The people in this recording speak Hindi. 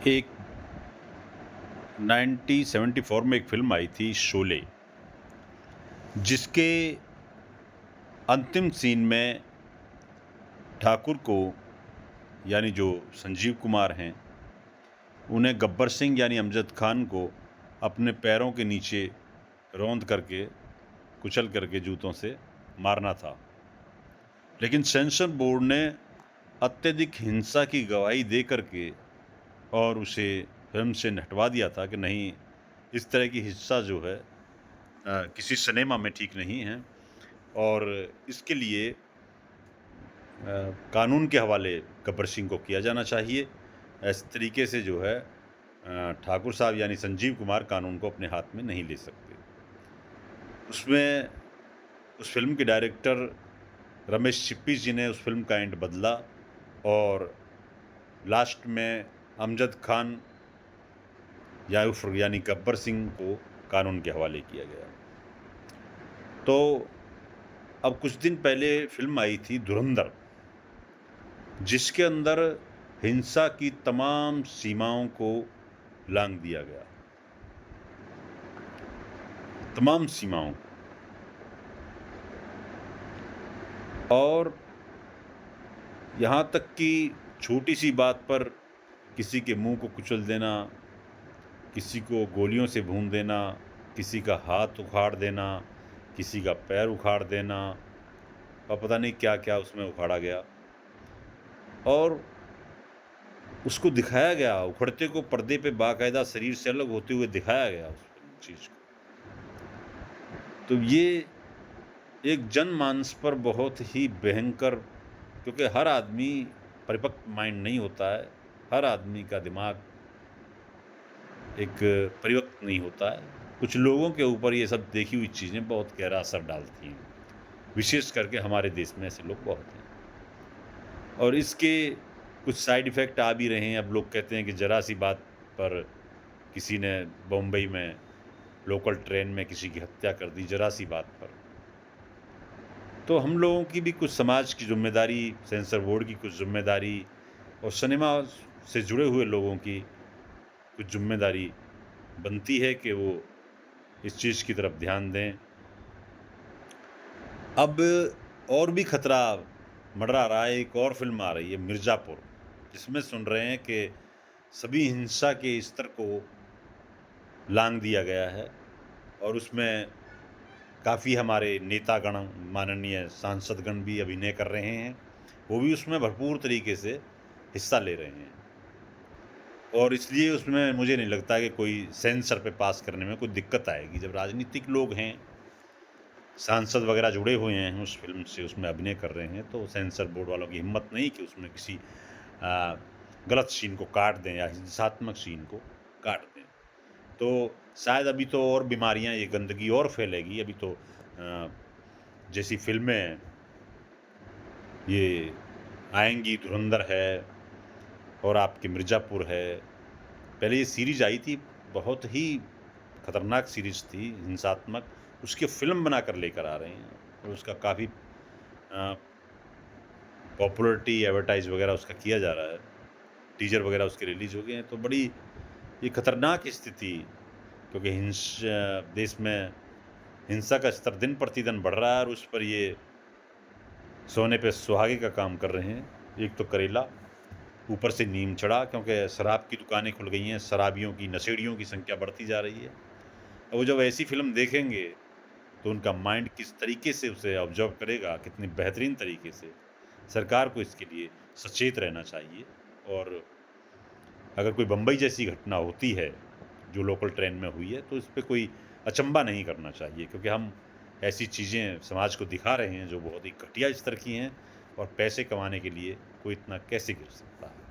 एक 1974 में एक फ़िल्म आई थी शोले, जिसके अंतिम सीन में ठाकुर को यानी जो संजीव कुमार हैं, उन्हें गब्बर सिंह यानी अमजद खान को अपने पैरों के नीचे रौंद करके, कुचल करके जूतों से मारना था। लेकिन सेंसर बोर्ड ने अत्यधिक हिंसा की गवाही दे करके और उसे फ़िल्म से हटवा दिया था कि नहीं, इस तरह की हिंसा जो है किसी सिनेमा में ठीक नहीं है और इसके लिए कानून के हवाले गब्बर सिंह को किया जाना चाहिए। इस तरीके से जो है ठाकुर साहब यानी संजीव कुमार कानून को अपने हाथ में नहीं ले सकते। उसमें उस फ़िल्म के डायरेक्टर रमेश सिप्पी जी ने उस फ़िल्म का एंड बदला और लास्ट में अमजद खान यानी गब्बर सिंह को कानून के हवाले किया गया। तो अब कुछ दिन पहले फ़िल्म आई थी धुरंधर, जिसके अंदर हिंसा की तमाम सीमाओं को लांघ दिया गया, तमाम सीमाओं को। और यहाँ तक कि छोटी सी बात पर किसी के मुंह को कुचल देना, किसी को गोलियों से भून देना, किसी का हाथ उखाड़ देना, किसी का पैर उखाड़ देना और पता नहीं क्या-क्या उसमें उखाड़ा गया और उसको दिखाया गया, उखड़ते को पर्दे पे बाकायदा शरीर से अलग होते हुए दिखाया गया उस चीज़ को। तो ये एक जनमानस पर बहुत ही भयंकर, क्योंकि हर आदमी परिपक्व माइंड नहीं होता है, हर आदमी का दिमाग एक परिपक्व नहीं होता है। कुछ लोगों के ऊपर ये सब देखी हुई चीज़ें बहुत गहरा असर डालती हैं, विशेष करके हमारे देश में ऐसे लोग बहुत हैं और इसके कुछ साइड इफ़ेक्ट आ भी रहे हैं। अब लोग कहते हैं कि ज़रा-सी बात पर किसी ने बम्बई में लोकल ट्रेन में किसी की हत्या कर दी, ज़रा-सी बात पर। तो हम लोगों की भी कुछ समाज की ज़िम्मेदारी, सेंसर बोर्ड की कुछ ज़िम्मेदारी और सिनेमा से जुड़े हुए लोगों की कुछ ज़िम्मेदारी बनती है कि वो इस चीज़ की तरफ ध्यान दें। अब और भी खतरा मंडरा रहा है, एक और फ़िल्म आ रही है मिर्ज़ापुर, जिसमें सुन रहे हैं कि सभी हिंसा के स्तर को लांघ दिया गया है और उसमें काफ़ी हमारे नेतागण, माननीय सांसदगण भी अभिनय कर रहे हैं। वो भी उसमें भरपूर तरीके से हिस्सा ले रहे हैं और इसलिए उसमें मुझे नहीं लगता कि कोई सेंसर पे पास करने में कोई दिक्कत आएगी। जब राजनीतिक लोग हैं, सांसद वगैरह जुड़े हुए हैं उस फ़िल्म से, उसमें अभिनय कर रहे हैं, तो सेंसर बोर्ड वालों की हिम्मत नहीं कि उसमें किसी अ, गलत सीन को काट दें या हिंसात्मक सीन को काट दें। तो शायद अभी तो और बीमारियाँ, ये गंदगी और फैलेगी। अभी तो जैसी फ़िल्में ये आएँगी, धुरंधर है और आपकी मिर्ज़ापुर है। पहले ये सीरीज़ आई थी, बहुत ही खतरनाक सीरीज़ थी, हिंसात्मक। उसकी फ़िल्म बनाकर लेकर आ रहे हैं और उसका काफ़ी पॉपुलैरिटी, एडवर्टाइज़ वगैरह उसका किया जा रहा है। टीज़र वगैरह उसके रिलीज़ हो गए हैं, तो बड़ी ये खतरनाक स्थिति, क्योंकि देश में हिंसा का स्तर दिन प्रतिदिन बढ़ रहा है और उस पर ये सोने पे सुहागे का काम कर रहे हैं। एक तो करेला, ऊपर से नीम चढ़ा, क्योंकि शराब की दुकानें खुल गई हैं, शराबियों की, नशेड़ियों की संख्या बढ़ती जा रही है। और वो जब ऐसी फ़िल्म देखेंगे, तो उनका माइंड किस तरीके से उसे ऑब्ज़र्व करेगा, कितनी बेहतरीन तरीके से। सरकार को इसके लिए सचेत रहना चाहिए और अगर कोई बम्बई जैसी घटना होती है, जो लोकल ट्रेन में हुई है, तो इस पे कोई अचंभा नहीं करना चाहिए, क्योंकि हम ऐसी चीज़ें समाज को दिखा रहे हैं जो बहुत ही घटिया स्तर की हैं और पैसे कमाने के लिए कोई इतना कैसे गिर सकता है।